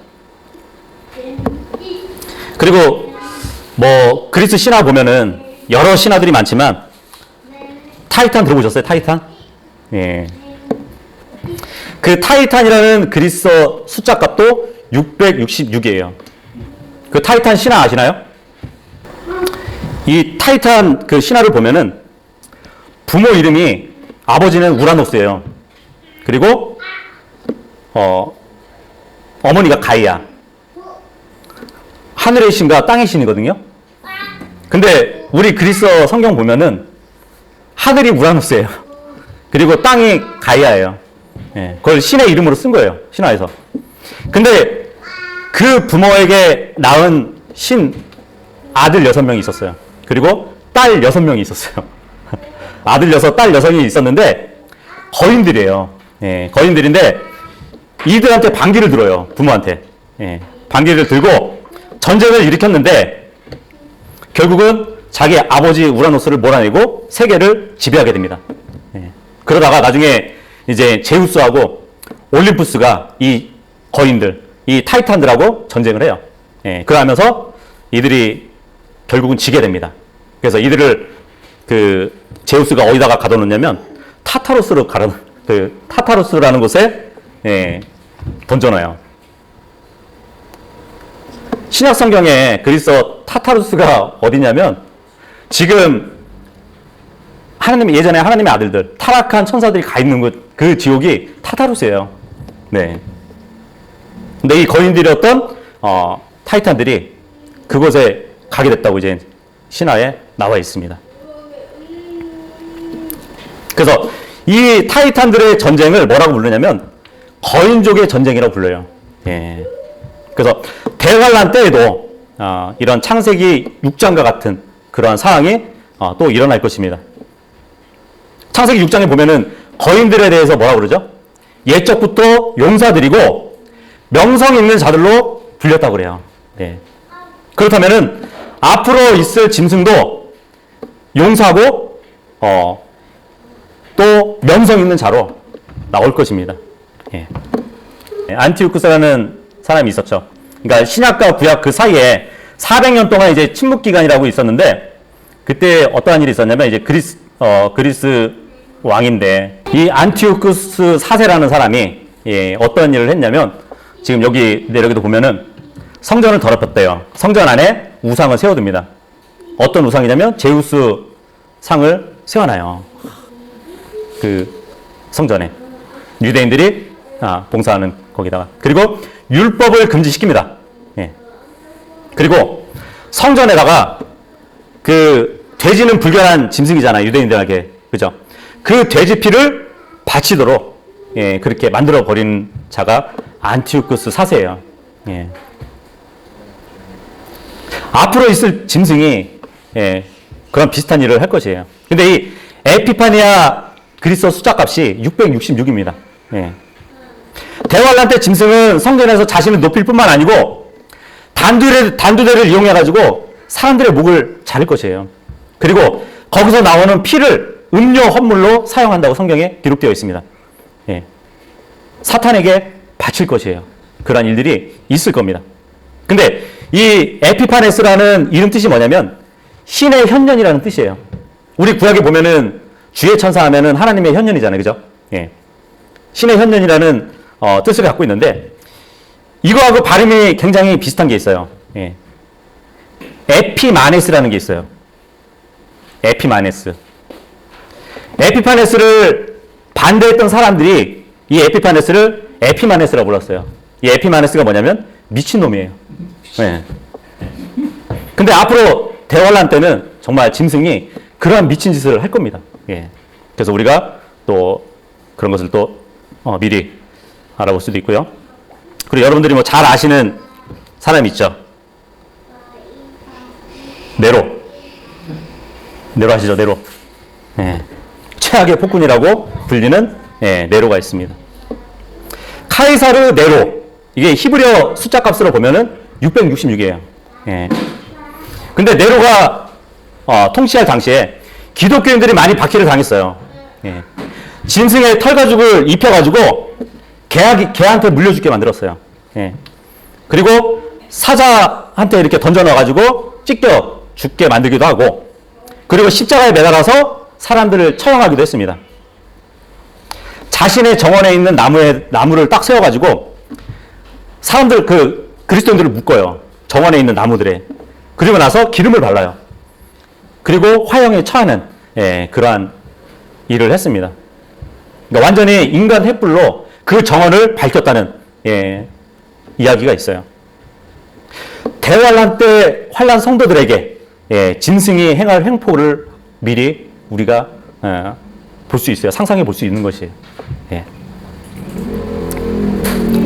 Speaker 1: 그리고 뭐 그리스 신화 보면은 여러 신화들이 많지만 타이탄 들어보셨어요? 타이탄? 예. 그 타이탄이라는 그리스어 숫자 값도 666이에요. 그 타이탄 신화 아시나요? 이 타이탄 그 신화를 보면은 부모 이름이 아버지는 우라노스예요. 그리고 어머니가 가이아. 하늘의 신과 땅의 신이거든요. 근데 우리 그리스어 성경 보면은 하늘이 우라노스예요. 그리고 땅이 가이아예요. 예, 그걸 신의 이름으로 쓴 거예요. 신화에서. 근데 그 부모에게 낳은 신 아들 6명이 있었어요. 그리고 딸 6명이 있었어요. 아들 6, 딸 6이 있었는데 거인들이에요. 예, 거인들인데 이들한테 반기를 들어요. 부모한테. 예, 반기를 들고 전쟁을 일으켰는데 결국은 자기 아버지 우라노스를 몰아내고 세계를 지배하게 됩니다. 예, 그러다가 나중에 이제 제우스하고 올림푸스가 이 거인들, 이 타이탄들하고 전쟁을 해요. 예, 그러면서 이들이 결국은 지게 됩니다. 그래서 이들을 그 제우스가 어디다가 가둬놓냐면 타타로스로 타타로스라는 곳에 던져놔요. 신약 성경에 그리스어 타타루스가 어디냐면 지금 예전에 하나님의 아들들 타락한 천사들이 가 있는 곳 그 지옥이 타타루스예요. 네. 근데 이 거인들이었던 타이탄들이 그곳에 가게 됐다고 이제 신화에 나와 있습니다. 그래서 이 타이탄들의 전쟁을 뭐라고 부르냐면 거인족의 전쟁이라고 불러요. 예. 그래서 대환란 때에도 이런 창세기 6장과 같은 그러한 상황이 또 일어날 것입니다. 창세기 6장에 보면은 거인들에 대해서 뭐라고 그러죠? 옛적부터 용사들이고 명성 있는 자들로 불렸다고 그래요. 네. 그렇다면은 앞으로 있을 짐승도 용사고 또 명성 있는 자로 나올 것입니다. 예. 안티오쿠스라는 사람이 있었죠. 그러니까 신약과 구약 그 사이에 400년 동안 이제 침묵 기간이라고 있었는데 그때 어떠한 일이 있었냐면 이제 그리스 왕인데 이 안티오쿠스 4세라는 사람이 어떤 일을 했냐면 지금 여기 내려기도 보면은 성전을 더럽혔대요. 성전 안에 우상을 세워둡니다. 어떤 우상이냐면 제우스 상을 세워놔요. 그 성전에 유대인들이 봉사하는 거기다가 그리고 율법을 금지시킵니다. 예. 그리고 성전에다가 그 돼지는 불결한 짐승이잖아요. 유대인들에게 그죠? 그 돼지 피를 바치도록 그렇게 만들어 버린 자가 안티오쿠스 4세예요. 예. 앞으로 있을 짐승이 그런 비슷한 일을 할 것이에요. 근데 이 에피파니아 그리스어 숫자 값이 666입니다. 예. 대환란 때 짐승은 성전에서 자신을 높일 뿐만 아니고 단두대를 이용해가지고 사람들의 목을 자를 것이에요. 그리고 거기서 나오는 피를 음료 헌물로 사용한다고 성경에 기록되어 있습니다. 예. 사탄에게 바칠 것이에요. 그러한 일들이 있을 겁니다. 근데 이 에피파네스라는 이름 뜻이 뭐냐면 신의 현년이라는 뜻이에요. 우리 구약에 보면은 주의 천사 하면은 하나님의 현년이잖아요. 그죠? 예. 신의 현년이라는 뜻을 갖고 있는데 이거하고 발음이 굉장히 비슷한 게 있어요. 예. 에피마네스라는 게 있어요. 에피마네스. 에피파네스를 반대했던 사람들이 이 에피파네스를 에피마네스라고 불렀어요. 이 에피마네스가 뭐냐면 미친놈이에요. 예. 근데 앞으로 대환란 때는 정말 짐승이 그러한 미친 짓을 할 겁니다. 예. 그래서 우리가 또 그런 것을 또 미리 알아볼 수도 있고요. 그리고 여러분들이 뭐 잘 아시는 사람 있죠. 네로 아시죠? 네로. 예, 최악의 폭군이라고 불리는 네로가 있습니다. 카이사르 네로, 이게 히브리어 숫자 값으로 보면은 666이에요. 예. 근데 네로가 통치할 당시에 기독교인들이 많이 박해를 당했어요. 예. 짐승의 털가죽을 입혀가지고 개한테 물려주게 만들었어요. 예. 그리고 사자한테 이렇게 던져넣어가지고 찢겨 죽게 만들기도 하고, 그리고 십자가에 매달아서 사람들을 처형하기도 했습니다. 자신의 정원에 있는 나무를 딱 세워가지고 사람들, 그리스도인들을 묶어요. 정원에 있는 나무들에. 그리고 나서 기름을 발라요. 그리고 화형에 처하는, 그러한 일을 했습니다. 그러니까 완전히 인간 횃불로 그 정원을 밝혔다는, 이야기가 있어요. 대환란 때 환란 성도들에게, 짐승이 행할 횡포를 미리 우리가, 볼 수 있어요. 상상해 볼 수 있는 것이에요. 예.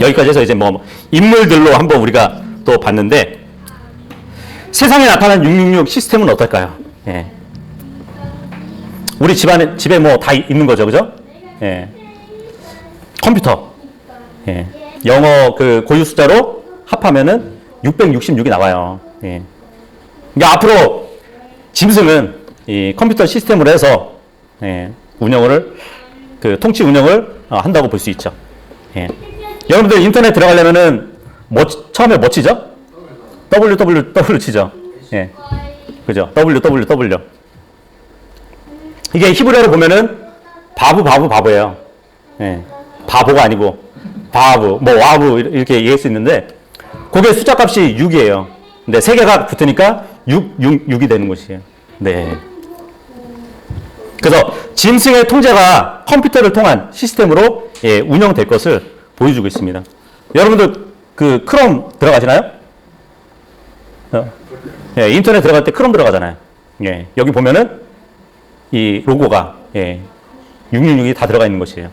Speaker 1: 여기까지 해서 이제 뭐 인물들로 한번 우리가 또 봤는데, 세상에 나타난 666 시스템은 어떨까요? 예. 우리 집에 뭐 다 있는 거죠, 그죠? 예. 컴퓨터. 예. 영어 그 고유 숫자로 합하면은 666이 나와요. 예. 그러니까 앞으로 짐승은 이 컴퓨터 시스템으로 해서, 통치 운영을 한다고 볼 수 있죠. 예. 여러분들 인터넷 들어가려면은 처음에 뭐 치죠? www 치죠. 예. 그죠? www. 이게 히브리어로 보면은 바보예요. 예. 바보가 아니고 바브, 뭐 와브 이렇게 얘기할 수 있는데, 그게 숫자 값이 6이에요. 근데 세 개가 붙으니까 6이 되는 것이에요. 네. 그래서 짐승의 통제가 컴퓨터를 통한 시스템으로 운영될 것을 보여주고 있습니다. 여러분들 그 크롬 들어가시나요? 인터넷 들어갈 때 크롬 들어가잖아요. 여기 보면은 이 로고가 666이 다 들어가 있는 것이에요.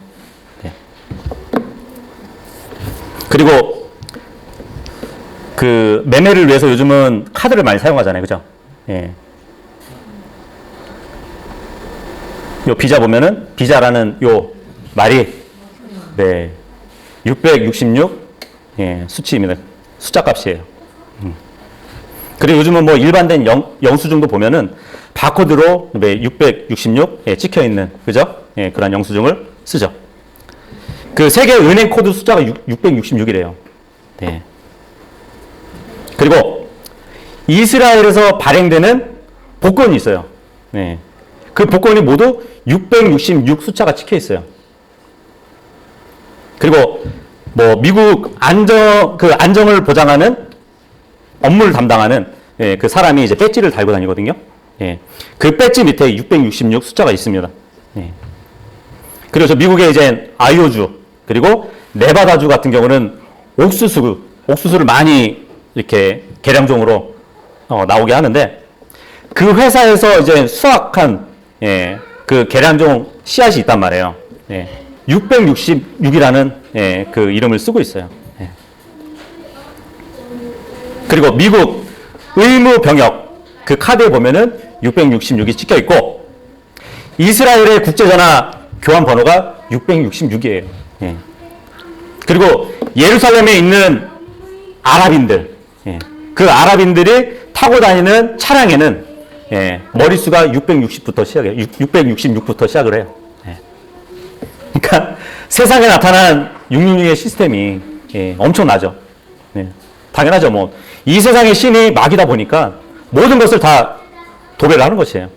Speaker 1: 그리고 그 매매를 위해서 요즘은 카드를 많이 사용하잖아요. 그죠? 요 비자 보면은 비자라는 요 말이 666 수치입니다. 숫자 값이에요. 그리고 요즘은 뭐 일반된 영수증도 보면은 바코드로 666 찍혀 있는, 그죠? 그런 영수증을 쓰죠. 그 세계 은행 코드 숫자가 666이래요. 네. 그리고 이스라엘에서 발행되는 복권이 있어요. 네. 그 복권이 모두 666 숫자가 찍혀 있어요. 그리고 뭐 미국 안정을 보장하는 업무를 담당하는 그 사람이 이제 배지를 달고 다니거든요. 그 배지 밑에 666 숫자가 있습니다. 그리고 저 미국의 이제 아이오주, 그리고 네바다주 같은 경우는 옥수수를 많이 이렇게 계량종으로 나오게 하는데, 그 회사에서 이제 수확한 그 계량종 씨앗이 있단 말이에요. 666이라는 그 이름을 쓰고 있어요. 그리고 미국 의무병역 그 카드에 보면은 666이 찍혀 있고, 이스라엘의 국제전화 교환 번호가 666이에요. 그리고 예루살렘에 있는 아랍인들, 그 아랍인들이 타고 다니는 차량에는 머릿수가 660부터 시작해요. 666부터 시작을 해요. 그러니까 세상에 나타난 666의 시스템이 엄청나죠. 당연하죠. 뭐 이 세상의 신이 막이다 보니까 모든 것을 다 도배를 하는 것이에요.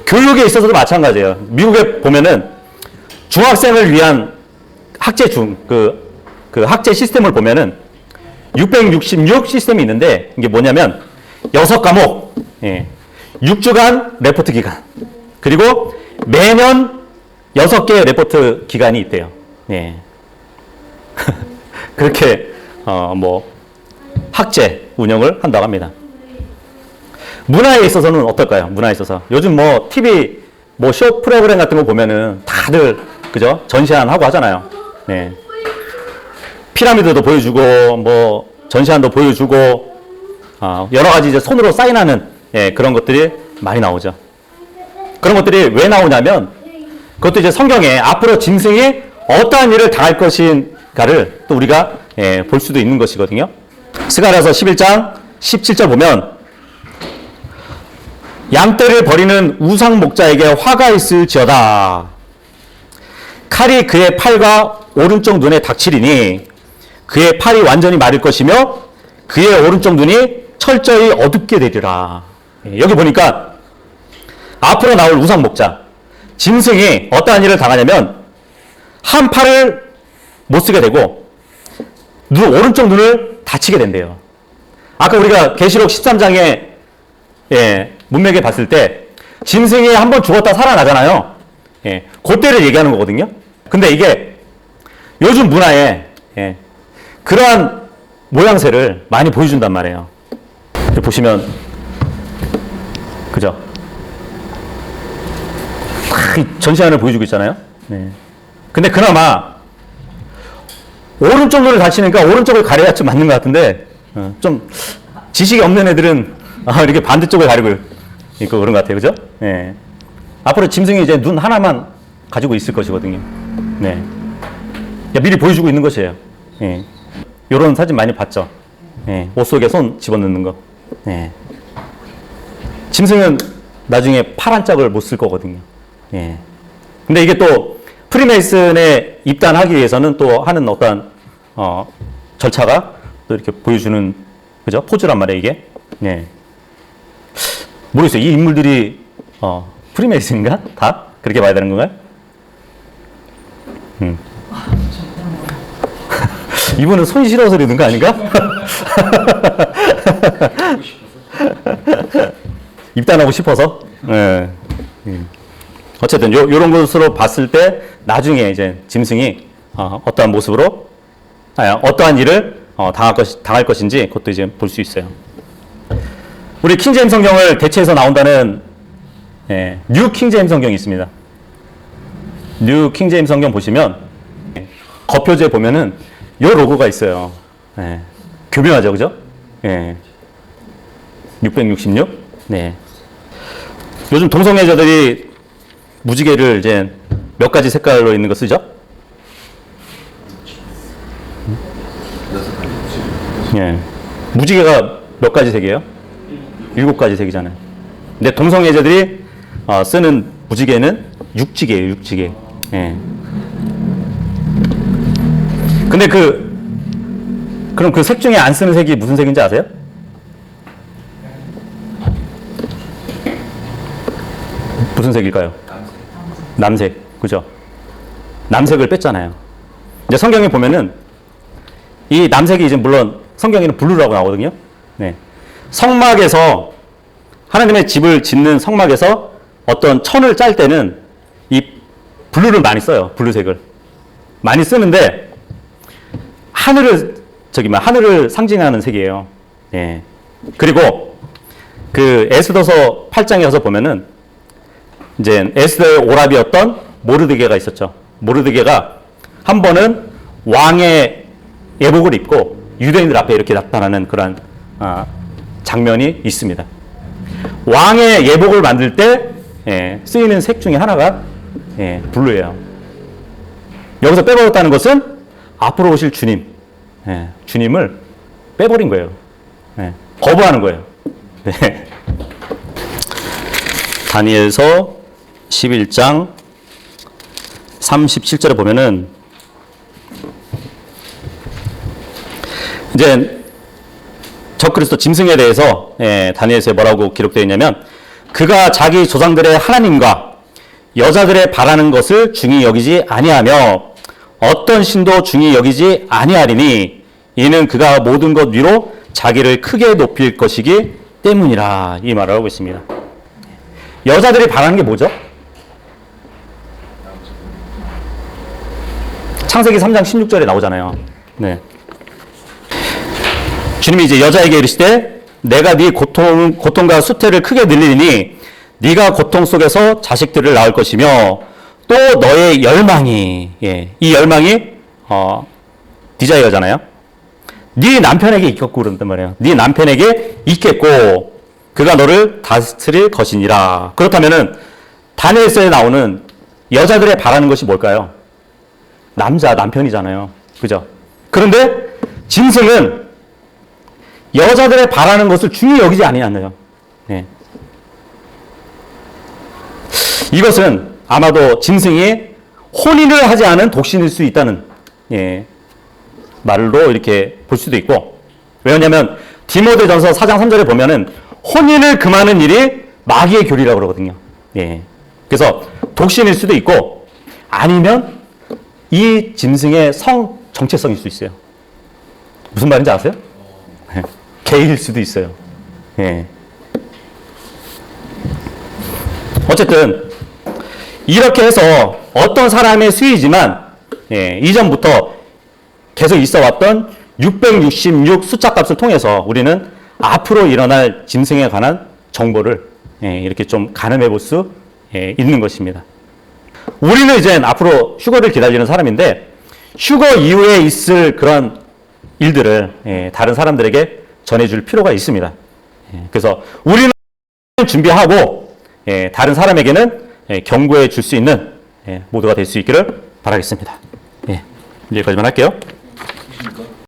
Speaker 1: 교육에 있어서도 마찬가지예요. 미국에 보면은 중학생을 위한 그 학제 시스템을 보면은 666 시스템이 있는데, 이게 뭐냐면 6과목, 6주간 레포트 기간, 그리고 매년 6개의 레포트 기간이 있대요. 그렇게 뭐 학제 운영을 한다고 합니다. 문화에 있어서는 어떨까요? 문화에 있어서 요즘 뭐 TV 뭐 쇼 프로그램 같은 거 보면은 다들 그죠? 전시관 하고 하잖아요. 피라미드도 보여주고 뭐 전시관도 보여주고 여러 가지 이제 손으로 사인하는 그런 것들이 많이 나오죠. 그런 것들이 왜 나오냐면 그것도 이제 성경에 앞으로 짐승이 어떠한 일을 당할 것인가를 또 우리가 볼 수도 있는 것이거든요. 스가랴서 11장 17절 보면 양떼를 버리는 우상 목자에게 화가 있을지어다. 칼이 그의 팔과 오른쪽 눈에 닥치리니 그의 팔이 완전히 마를 것이며 그의 오른쪽 눈이 철저히 어둡게 되리라. 여기 보니까 앞으로 나올 우상 목자 짐승이 어떠한 일을 당하냐면 한 팔을 못 쓰게 되고 오른쪽 눈을 다치게 된대요. 아까 우리가 계시록 13장에 문맥에 봤을 때 짐승이 한번 죽었다 살아나잖아요. 그때를 얘기하는 거거든요. 근데 이게 요즘 문화에 그러한 모양새를 많이 보여준단 말이에요. 보시면 그죠? 전시안을 보여주고 있잖아요. 근데 그나마 오른쪽 눈을 다치니까 오른쪽을 가려야 좀 맞는 것 같은데 좀 지식이 없는 애들은 이렇게 반대쪽을 가리고 있고 그런 것 같아요. 그죠? 앞으로 짐승이 이제 눈 하나만 가지고 있을 것이거든요. 미리 보여주고 있는 것이에요. 요런 사진 많이 봤죠? 옷 속에 손 집어넣는 거. 짐승은 나중에 팔 한 짝을 못 쓸 거거든요. 근데 이게 또 프리메이슨에 입단하기 위해서는 또 하는 어떤 절차가 또 이렇게 보여주는 그죠? 포즈란 말이에요, 이게. 모르겠어요. 이 인물들이 프리메이슨인가? 다? 그렇게 봐야 되는 건가요? 이분은 손이 시려서 그러는 거 아닌가? 입단하고 싶어서? 어쨌든 요런 것으로 봤을 때 나중에 이제 짐승이 어떠한 모습으로 어떠한 일을 당할 것인지 그것도 이제 볼 수 있어요. 우리 킹제임 성경을 대체해서 나온다는 뉴 킹제임 성경이 있습니다. 뉴 킹제임 성경 보시면 겉표지에 보면은 요 로고가 있어요. 교묘하죠, 그죠? 666. 요즘 동성애자들이 무지개를 이제 몇 가지 색깔로 있는 거 쓰죠? 무지개가 몇 가지 색이에요? 7가지 색이잖아요. 근데 동성애자들이 쓰는 무지개는 육지개예요, 육지개. 근데 그럼 그 색 중에 안 쓰는 색이 무슨 색인지 아세요? 무슨 색일까요? 남색. 그죠? 남색을 뺐잖아요. 이제 성경에 보면은 이 남색이 이제 물론 성경에는 블루라고 나오거든요. 성막에서 하나님의 집을 짓는 성막에서 어떤 천을 짤 때는 이 블루를 많이 써요. 블루색을. 많이 쓰는데 하늘을 상징하는 색이에요. 그리고 그 에스더서 8장에 가서 보면은 이제 에스더의 오랍이었던 모르드게가 있었죠. 모르드게가 한 번은 왕의 예복을 입고 유대인들 앞에 이렇게 나타나는 그런 장면이 있습니다. 왕의 예복을 만들 때 쓰이는 색 중에 하나가 블루예요. 여기서 빼버렸다는 것은 앞으로 오실 주님, 주님을 빼버린 거예요. 거부하는 거예요. 다니엘서 11장 37절에 보면은 이제 적그리스도 짐승에 대해서 다니엘서에 뭐라고 기록되어 있냐면 그가 자기 조상들의 하나님과 여자들의 바라는 것을 중히 여기지 아니하며 어떤 신도 중히 여기지 아니하리니 이는 그가 모든 것 위로 자기를 크게 높일 것이기 때문이라 이 말을 하고 있습니다. 여자들이 바라는 게 뭐죠? 창세기 3장 16절에 나오잖아요. 주님이 이제 여자에게 이르시되 내가 네 고통과 수태를 크게 늘리니 네가 고통 속에서 자식들을 낳을 것이며 또 너의 열망이 이 열망이 디자이어잖아요. 네 남편에게 있겠고 그런단 말이에요. 네 남편에게 있겠고 그가 너를 다스릴 것이니라. 그렇다면은 다니엘서에 나오는 여자들의 바라는 것이 뭘까요? 남편이잖아요. 그죠? 그런데 짐승은 여자들의 바라는 것을 중히 여기지 아니하네요. 예. 이것은 아마도 짐승이 혼인을 하지 않은 독신일 수 있다는 말로 이렇게 볼 수도 있고, 왜냐하면 디모데전서 4장 3절에 보면은 혼인을 금하는 일이 마귀의 교리라고 그러거든요. 그래서 독신일 수도 있고, 아니면 이 짐승의 성 정체성일 수 있어요. 무슨 말인지 아세요? 게이일 수도 있어요. 어쨌든 이렇게 해서 어떤 사람의 수이지만 이전부터 계속 있어 왔던 666 숫자값을 통해서 우리는 앞으로 일어날 짐승에 관한 정보를 이렇게 좀 가늠해 볼 수 있는 것입니다. 우리는 이제 앞으로 휴거를 기다리는 사람인데, 휴거 이후에 있을 그런 일들을 다른 사람들에게 전해줄 필요가 있습니다. 그래서 우리는 준비하고 다른 사람에게는 경고해 줄 수 있는 모두가 될 수 있기를 바라겠습니다. 여기까지만 할게요.